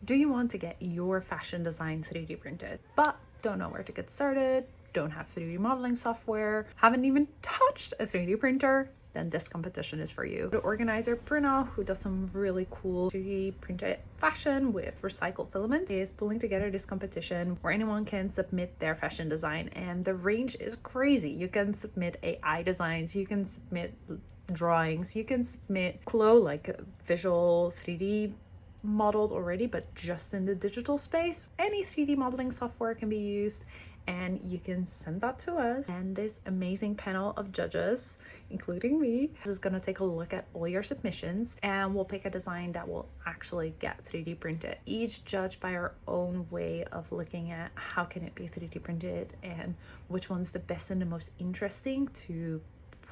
Do you want to get your fashion design 3D printed, but don't know where to get started, don't have 3D modeling software, haven't even touched a 3D printer? Then this competition is for you. The organizer Bruna, who does some really cool 3D printed fashion with recycled filament, is pulling together this competition where anyone can submit their fashion design, and the range is crazy. You can submit AI designs, you can submit drawings, you can submit like visual 3D modeled already, but just in the digital space. Any 3D modeling software can be used, and you can send that to us, and this amazing panel of judges, including me, is going to take a look at all your submissions, and we'll pick a design that will actually get 3D printed, each judged by our own way of looking at how can it be 3D printed and which one's the best and the most interesting to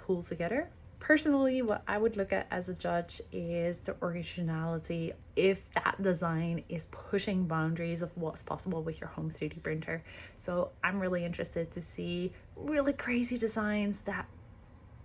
pull together. Personally, what I would look at as a judge is the originality, if that design is pushing boundaries of what's possible with your home 3D printer. So I'm really interested to see really crazy designs that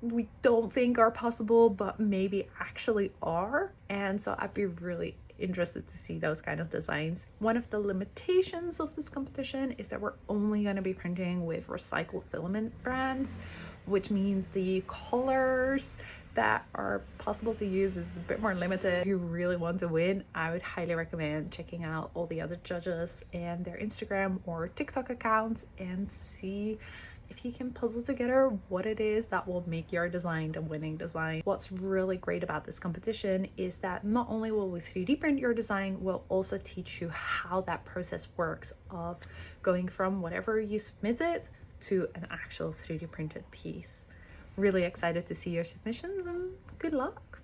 we don't think are possible, but maybe actually are. And so I'd be really interested to see those kind of designs. One of the limitations of this competition is that we're only going to be printing with recycled filament brands, which means the colors that are possible to use is a bit more limited. If you really want to win, I would highly recommend checking out all the other judges and their Instagram or TikTok accounts and see if you can puzzle together what it is that will make your design the winning design. What's really great about this competition is that not only will we 3D print your design, we'll also teach you how that process works of going from whatever you submitted to an actual 3D printed piece. Really excited to see your submissions, and good luck.